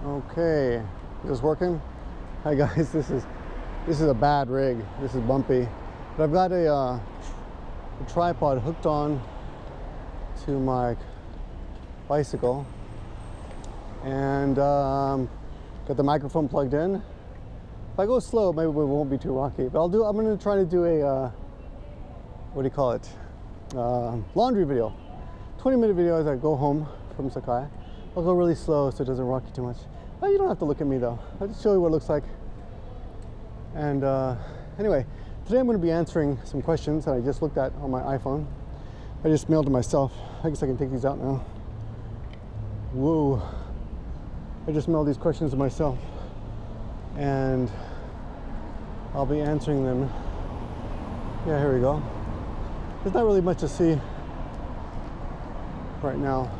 Okay, is this working? Hi guys, this is a bad rig. This is bumpy, but I've got a tripod hooked on to my bicycle, and got the microphone plugged in. If I go slow, maybe it won't be too rocky. But I'm going to try to do a what do you call it? Laundry video, 20-minute video as I go home from Sakai. I'll go really slow so it doesn't rock you too much. But you don't have to look at me though. I'll just show you what it looks like. And anyway, today I'm going to be answering some questions that I just looked at on my iPhone. I just mailed to myself. I guess I can take these out now. Whoa. I just mailed these questions to myself. And I'll be answering them. Yeah, here we go. There's not really much to see right now.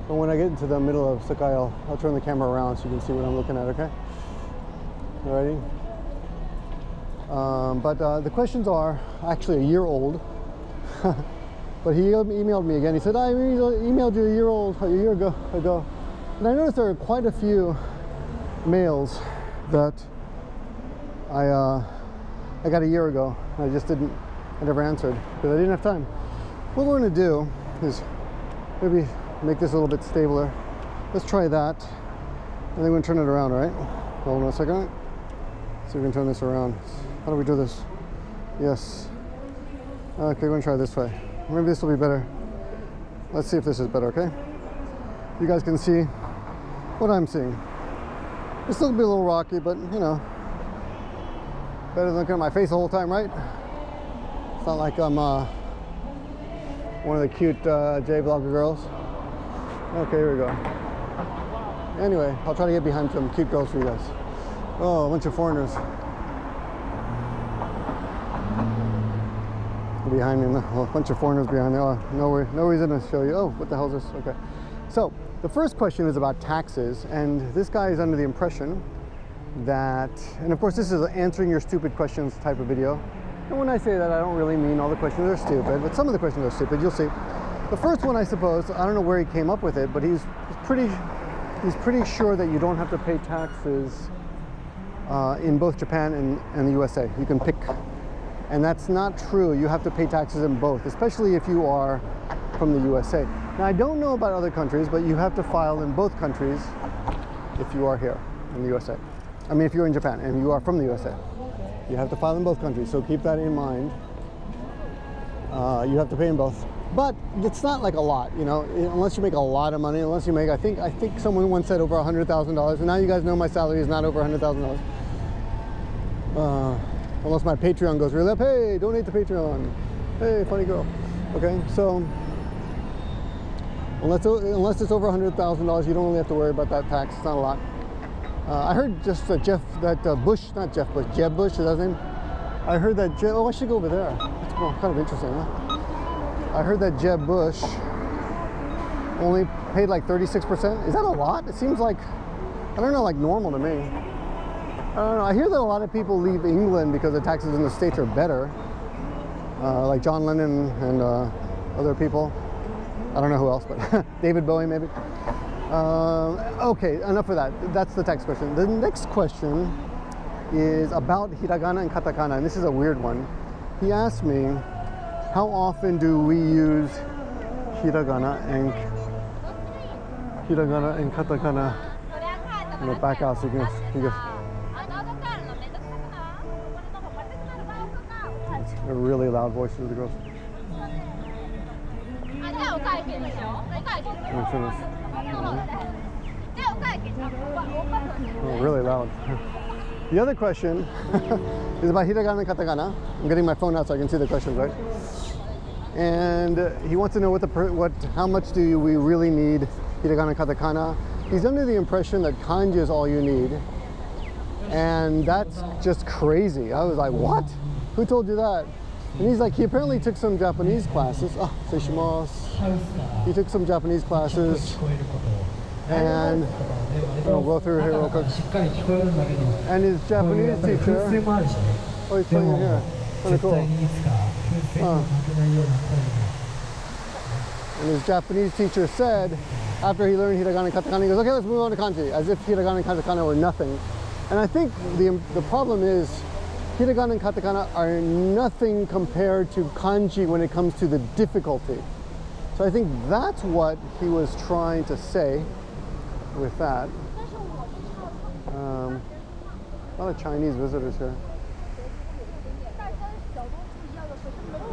But when I get into the middle of Sakai, I'll turn the camera around so you can see what I'm looking at, okay? Alrighty? But the questions are actually a year old. But he emailed me again. He said, I emailed you a year ago. And I noticed there are quite a few mails that I got a year ago. I never answered because I didn't have time. What we're going to do is maybe make this a little bit stabler. Let's try that. And then we're going to turn it around, all right? Hold on a second. See if we can turn this around. How do we do this? Yes. Okay, we're going to try this way. Maybe this will be better. Let's see if this is better, okay? You guys can see what I'm seeing. It's still going to be a little rocky, but you know, better than looking at my face the whole time, right? It's not like I'm one of the cute J-Vlogger girls. Okay, here we go. Anyway, I'll try to get behind some cute girls for you guys. Oh, a bunch of foreigners. Behind me, a bunch of foreigners behind there. Oh, no reason to show you. Oh, what the hell is this? Okay. So, the first question is about taxes, and this guy is under the impression that, and of course this is answering your stupid questions type of video. And when I say that, I don't really mean all the questions are stupid, but some of the questions are stupid, you'll see. The first one, I suppose, I don't know where he came up with it, but he's pretty sure that you don't have to pay taxes in both Japan and the USA. You can pick. And that's not true. You have to pay taxes in both, especially if you are from the USA. Now, I don't know about other countries, but you have to file in both countries if you are here in the USA. I mean, if you're in Japan and you are from the USA. You have to file in both countries, so keep that in mind. You have to pay in both. But it's not like a lot, you know, unless you make a lot of money, unless you make, I think someone once said over $100,000, and now you guys know my salary is not over $100,000. Unless my Patreon goes really up. Hey, donate to Patreon. Hey, funny girl. Okay, so unless it's over $100,000, you don't really have to worry about that tax. It's not a lot. I heard just Jeb Bush, is that his name? I heard that oh, I should go over there. That's kind of interesting, huh? I heard that Jeb Bush only paid like 36%. Is that a lot? It seems like, I don't know, like normal to me. I don't know. I hear that a lot of people leave England because the taxes in the States are better. Like John Lennon and other people. I don't know who else, but David Bowie maybe. Okay, enough of that. That's the tax question. The next question is about hiragana and katakana, and this is a weird one. He asked me, how often do we use hiragana and katakana? I'm gonna back out so you can a really loud voices of the girls. Oh, really loud. The other question is about hiragana and katakana. I'm getting my phone out so I can see the questions, right? And he wants to know how much do we really need hiragana and katakana. He's under the impression that kanji is all you need. And that's just crazy. I was like, what? Who told you that? And he's like, he apparently took some Japanese classes. Oh, seishimasu. He took some Japanese classes. And I'll go through here real quick. And his Japanese teacher, oh, he's playing here. Kind of cool. And his Japanese teacher said after he learned hiragana and katakana, he goes, okay, let's move on to kanji, as if hiragana and katakana were nothing. And I think the problem is hiragana and katakana are nothing compared to kanji when it comes to the difficulty. So I think that's what he was trying to say with that. A lot of Chinese visitors here.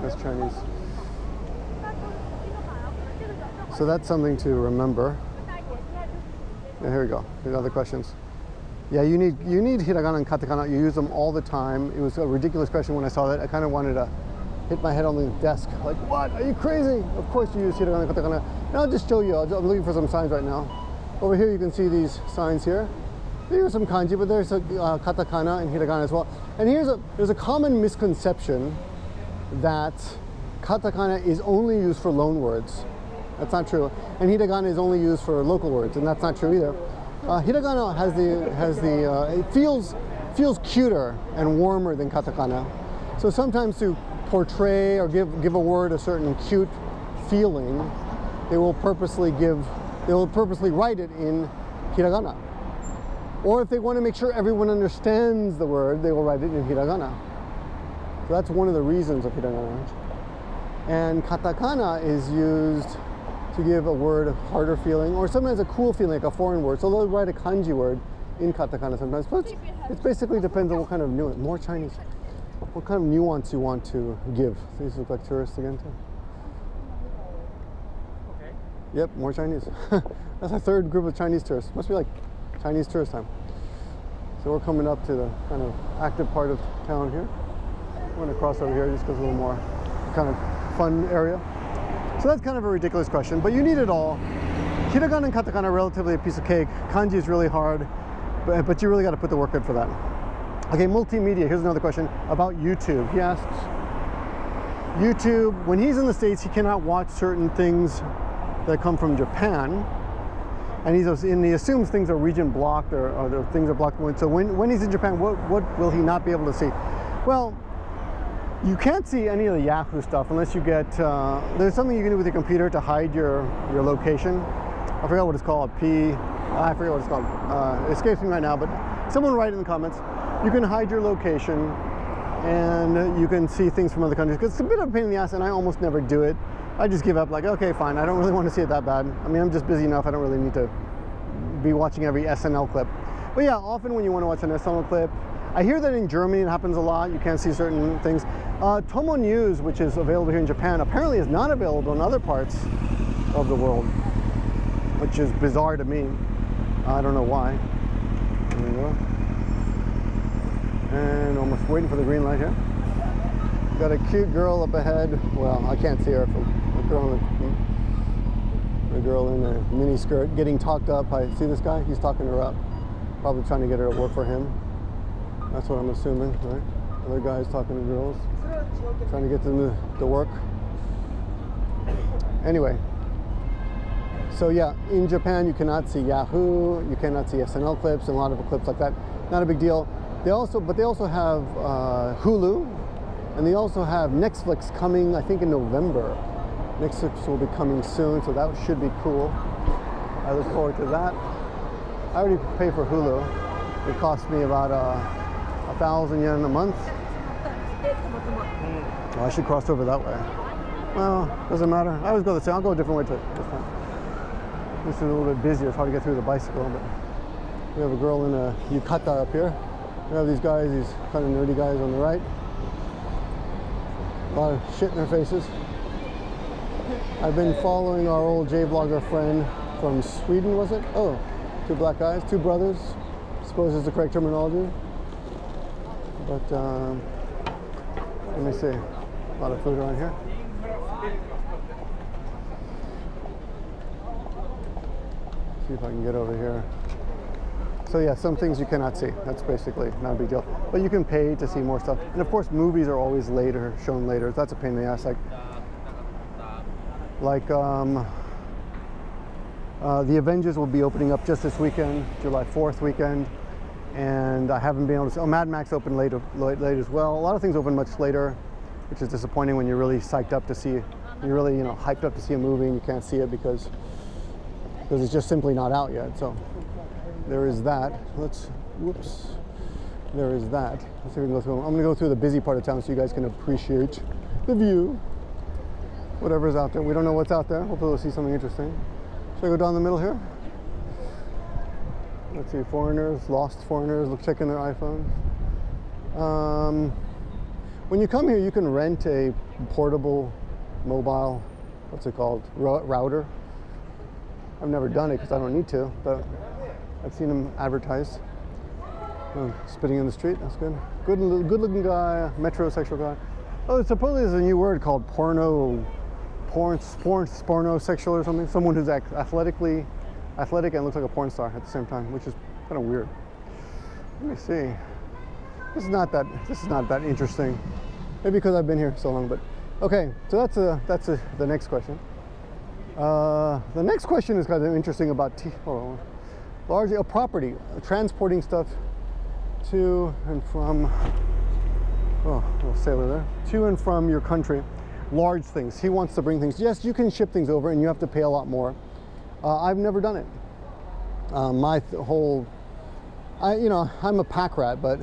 That's Chinese. So that's something to remember. Yeah, here we go. Here's other questions. Yeah, you need hiragana and katakana. You use them all the time. It was a ridiculous question when I saw that. I kind of wanted to hit my head on the desk. Like, what? Are you crazy? Of course you use hiragana and katakana. And I'll just show you. I'm looking for some signs right now. Over here you can see these signs here. There are some kanji, but there's a katakana and hiragana as well. And there's a common misconception that katakana is only used for loan words. That's not true. And hiragana is only used for local words, and that's not true either. Hiragana it feels cuter and warmer than katakana. So sometimes to portray or give a word a certain cute feeling, they will purposely write it in hiragana. Or if they want to make sure everyone understands the word, they will write it in hiragana. So that's one of the reasons of hiragana. And katakana is used to give a word a harder feeling, or sometimes a cool feeling, like a foreign word. So they'll write a kanji word in katakana sometimes. But it basically depends on what kind of nuance, more Chinese, what kind of nuance you want to give. So these look like tourists again too. Okay. Yep, more Chinese. That's our third group of Chinese tourists. Must be like Chinese tourist time. So we're coming up to the kind of active part of town here. We're going to cross over here just because it's a little more kind of fun area. So that's kind of a ridiculous question, but you need it all. Hiragana and katakana are relatively a piece of cake. Kanji is really hard, but you really got to put the work in for that. Okay, multimedia. Here's another question about YouTube. He asks, YouTube, when he's in the States, he cannot watch certain things that come from Japan. And he assumes things are region blocked or things are blocked. So when he's in Japan, what will he not be able to see? Well, you can't see any of the Yahoo stuff unless you get, there's something you can do with your computer to hide your location. I forgot what it's called, I forget what it's called. It escapes me right now, but someone write in the comments. You can hide your location and you can see things from other countries. Because it's a bit of a pain in the ass and I almost never do it. I just give up, like, okay, fine, I don't really want to see it that bad. I mean, I'm just busy enough, I don't really need to be watching every SNL clip. But yeah, often when you want to watch an SNL clip, I hear that in Germany it happens a lot. You can't see certain things. Tomo News, which is available here in Japan, apparently is not available in other parts of the world, which is bizarre to me. I don't know why. There we go. And almost waiting for the green light here. Got a cute girl up ahead. Well, I can't see her from a girl in a mini skirt getting talked up. I see this guy. He's talking her up. Probably trying to get her to work for him. That's what I'm assuming, right? Other guys talking to girls, trying to get them to work. Anyway, so yeah, in Japan you cannot see Yahoo, you cannot see SNL clips, and a lot of clips like that. Not a big deal. They also have Hulu, and they also have Netflix coming, I think, in November. Netflix will be coming soon, so that should be cool. I look forward to that. I already pay for Hulu. It cost me about 1,000 yen a month. Well, I should cross over that way. Well, doesn't matter. I always go the same. I'll go a different way this time. This is a little bit busier. It's hard to get through the bicycle, but we have a girl in a yukata up here. We have these guys, these kind of nerdy guys on the right. A lot of shit in their faces. I've been following our old J-vlogger friend from Sweden, was it? Oh, two black guys, two brothers. I suppose is the correct terminology. But let me see. A lot of food around here. See if I can get over here. So yeah, some things you cannot see. That's basically not a big deal. But you can pay to see more stuff. And of course, movies are always shown later. That's a pain in the ass. Like the Avengers will be opening up just this weekend, July 4th weekend. And I haven't been able to see, Mad Max opened late as well. A lot of things open much later, which is disappointing when you're really psyched up to see, you're really, hyped up to see a movie and you can't see it because because it's just simply not out yet. So there is that. Whoops. There is that. Let's see if we can go through. I'm going to go through the busy part of town so you guys can appreciate the view. Whatever's out there. We don't know what's out there. Hopefully we'll see something interesting. Should I go down the middle here? Let's see, foreigners, lost foreigners, look, checking their iPhones. When you come here, you can rent a portable mobile, what's it called, router. I've never done it because I don't need to, but I've seen them advertised. Oh, spitting in the street, that's good. Good looking guy, metrosexual guy. Oh, supposedly there's a new word called pornosexual or something. Someone who's athletic and looks like a porn star at the same time, which is kind of weird. Let me see. This is not that interesting. Maybe because I've been here so long, but okay. So that's the next question. The next question is kind of interesting about largely a property, transporting stuff to and from. Oh, little sailor there. To and from your country, large things. He wants to bring things. Yes, you can ship things over, and you have to pay a lot more. I've never done it. I'm a pack rat, but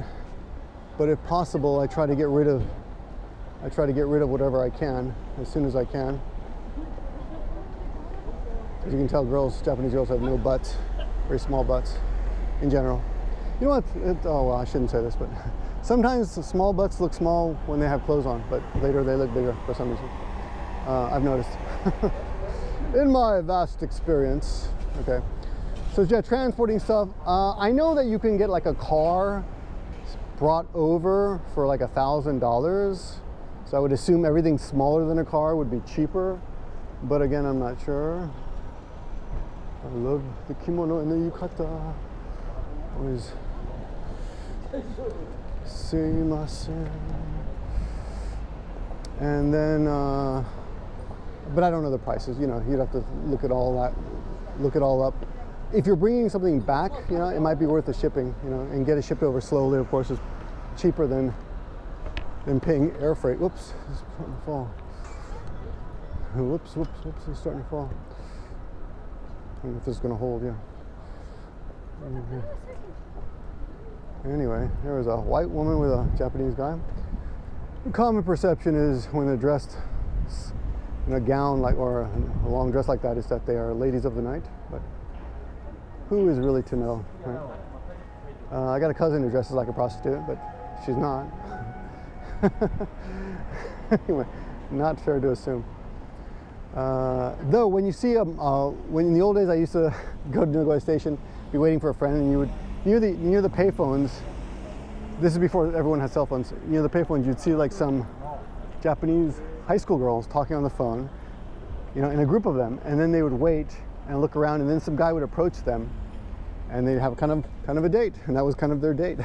if possible, I try to get rid of whatever I can as soon as I can. As you can tell, Japanese girls have no butts, very small butts in general. You know what? Oh well, I shouldn't say this, but sometimes small butts look small when they have clothes on, but later they look bigger for some reason. I've noticed. In my vast experience. Okay, so yeah, transporting stuff. I know that you can get like a car brought over for like $1,000. So I would assume everything smaller than a car would be cheaper, but again, I'm not sure. I love the kimono and the yukata. Always. Sumimasen. And then, but I don't know the prices. You know, you'd have to look at all that, look it all up. If you're bringing something back, you know, it might be worth the shipping. You know, and get it shipped over slowly. Of course, is cheaper than paying air freight. Whoops, it's starting to fall. Whoops, it's starting to fall. I don't know if this is going to hold, yeah. Anyway, there was a white woman with a Japanese guy. The common perception is when they're dressed in a gown or a long dress like that is that they are ladies of the night, but who is really to know, right? I got a cousin who dresses like a prostitute, but she's not. Anyway, not fair to assume. Though when you see when in the old days I used to go to Nagoya Station, be waiting for a friend, and you would near the payphones. This is before everyone had cell phones. Near the payphones, you'd see like some Japanese high school girls talking on the phone, you know, in a group of them, and then they would wait and look around, and then some guy would approach them, and they'd have kind of a date, and that was kind of their date.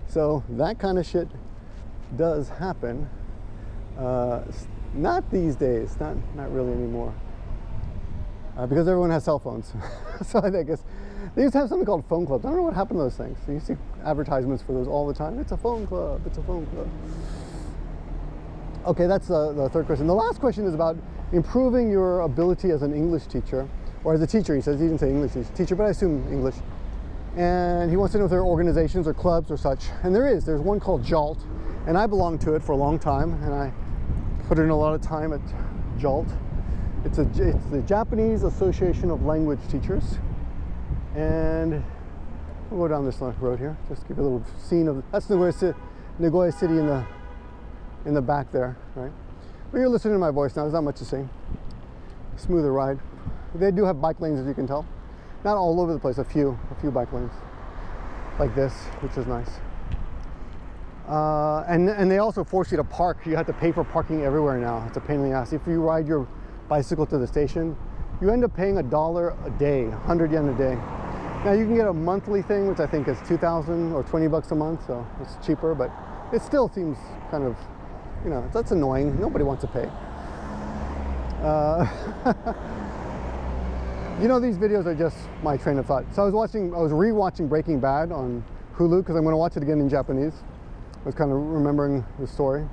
So that kind of shit does happen. Not these days, not really anymore, because everyone has cell phones. So I guess they used to have something called phone clubs. I don't know what happened to those things. You see advertisements for those all the time. It's a phone club. It's a phone club. Okay, that's the third question. The last question is about improving your ability as an English teacher, or as a teacher. He says he didn't say English teacher, but I assume English. And he wants to know if there are organizations or clubs or such. And there's one called JALT, and I belonged to it for a long time, and I put in a lot of time at JALT. It's the Japanese Association of Language Teachers. And we'll go down this road here, just give you a little scene of, that's Nagoya City in the back there, right? But you're listening to my voice now, there's not much to say. Smoother ride. They do have bike lanes, as you can tell. Not all over the place, a few bike lanes like this, which is nice. And they also force you to park. You have to pay for parking everywhere now. It's a pain in the ass. If you ride your bicycle to the station, you end up paying $1 a day, 100 yen a day. Now you can get a monthly thing, which I think is 2,000 or 20 bucks a month, so it's cheaper, but it still seems kind of, you know, that's annoying. Nobody wants to pay. You know, these videos are just my train of thought. So I was re-watching Breaking Bad on Hulu because I'm going to watch it again in Japanese. I was kind of remembering the story,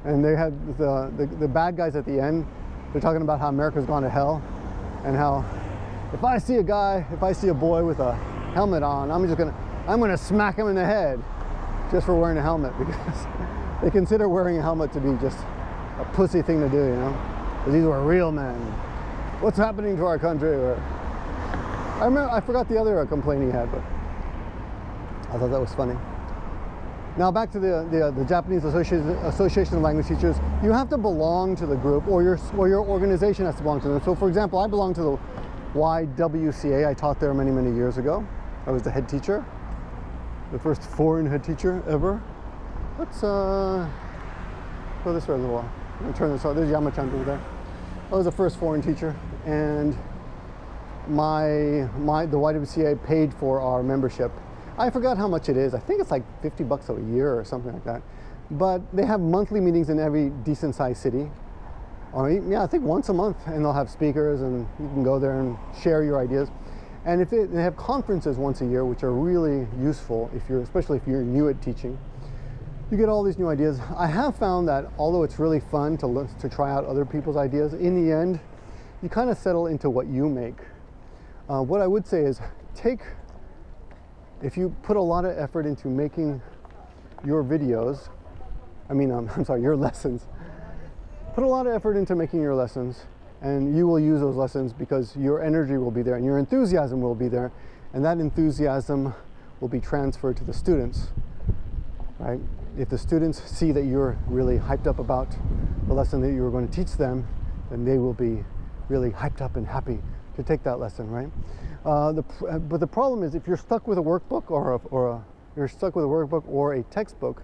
and they had the bad guys at the end. They're talking about how America's gone to hell, and how if I see a boy with a helmet on, I'm gonna smack him in the head just for wearing a helmet, because they consider wearing a helmet to be just a pussy thing to do, you know? Because these were real men. What's happening to our country? Or, I forgot the other complaint he had, but I thought that was funny. Now back to the Japanese Association of Language Teachers. You have to belong to the group, or your organization has to belong to them. So for example, I belong to the YWCA. I taught there many, many years ago. I was the head teacher, the first foreign head teacher ever. Let's go this way a little while. I'm gonna turn this off. There's Yama-chan over there. I was the first foreign teacher, and the YWCA paid for our membership. I forgot how much it is. I think it's like $50 a year or something like that. But they have monthly meetings in every decent sized city. Or yeah, I think once a month, and they'll have speakers, and you can go there and share your ideas. And if they have conferences once a year, which are really useful, especially if you're new at teaching. You get all these new ideas. I have found that although it's really fun to try out other people's ideas, in the end, you kind of settle into what you make. What I would say is if you put a lot of effort into making your videos, your lessons, put a lot of effort into making your lessons, and you will use those lessons because your energy will be there and your enthusiasm will be there, and that enthusiasm will be transferred to the students, right? If the students see that you're really hyped up about the lesson that you're going to teach them, then they will be really hyped up and happy to take that lesson, right? But the problem is, if you're stuck with a workbook or a textbook,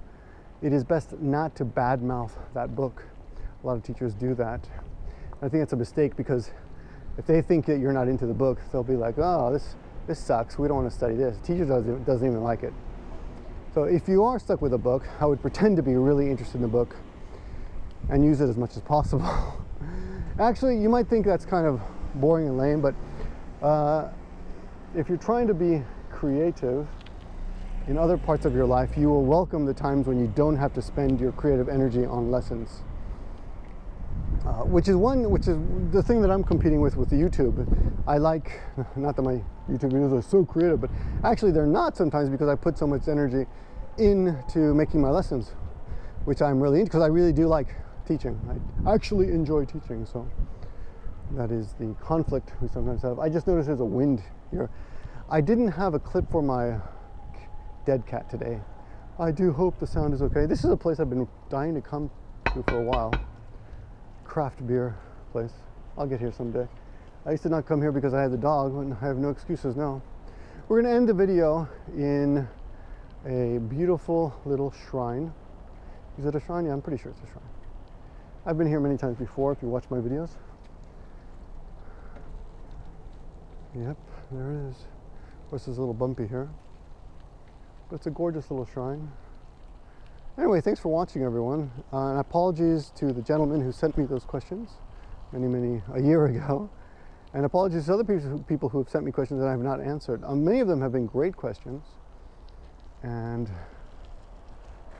it is best not to badmouth that book. A lot of teachers do that. I think it's a mistake, because if they think that you're not into the book, they'll be like, oh, this sucks, we don't want to study this. The teacher doesn't even like it. So if you are stuck with a book, I would pretend to be really interested in the book and use it as much as possible. Actually, you might think that's kind of boring and lame, but if you're trying to be creative in other parts of your life, you will welcome the times when you don't have to spend your creative energy on lessons. Which is the thing that I'm competing with the YouTube. I like, not that my YouTube videos are so creative, but actually they're not sometimes, because I put so much energy into making my lessons, which I'm really into, because I really do like teaching. I actually enjoy teaching, so that is the conflict we sometimes have. I just noticed there's a wind here. I didn't have a clip for my dead cat today. I do hope the sound is okay. This is a place I've been dying to come to for a while. Craft beer place. I'll get here someday. I used to not come here because I had the dog, and I have no excuses now. We're going to end the video in a beautiful little shrine. Is it a shrine? Yeah, I'm pretty sure it's a shrine. I've been here many times before, if you watch my videos. Yep, there it is. Of course, it's a little bumpy here, but it's a gorgeous little shrine. Anyway, thanks for watching, everyone. And apologies to the gentleman who sent me those questions a year ago. And apologies to other people who have sent me questions that I have not answered. Many of them have been great questions, and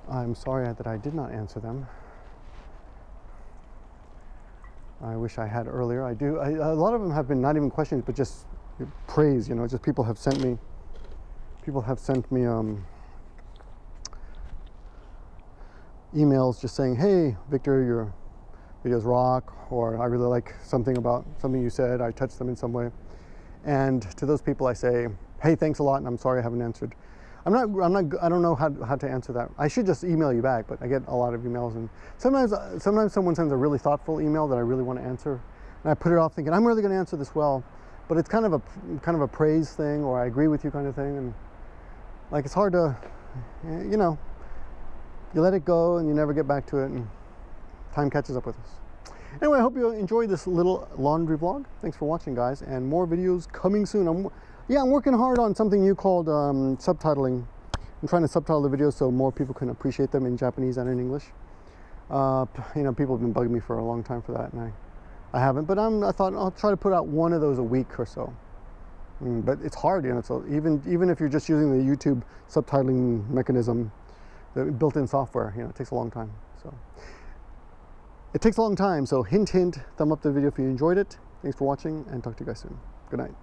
I'm sorry that I did not answer them. I wish I had earlier. A lot of them have been not even questions, but just praise. You know, just people have sent me emails just saying, hey, Victor, your videos rock, or I really like something you said, I touched them in some way. And to those people I say, hey, thanks a lot, and I'm sorry I haven't answered. I don't know how to answer that. I should just email you back, but I get a lot of emails, and sometimes someone sends a really thoughtful email that I really want to answer, and I put it off thinking, I'm really going to answer this well, but it's kind of a praise thing, or I agree with you kind of thing, and like, it's hard to, you know, you let it go and you never get back to it, and time catches up with us. Anyway, I hope you enjoyed this little laundry vlog. Thanks for watching, guys, and more videos coming soon. I'm working hard on something new called subtitling. I'm trying to subtitle the videos so more people can appreciate them in Japanese and in English. You know, people have been bugging me for a long time for that, and I haven't, but I thought I'll try to put out one of those a week or so. But it's hard, you know, so even if you're just using the YouTube subtitling mechanism, the built-in software, you know, it takes a long time. So it takes a long time. So hint, hint, thumb up the video if you enjoyed it. Thanks for watching, and talk to you guys soon. Good night.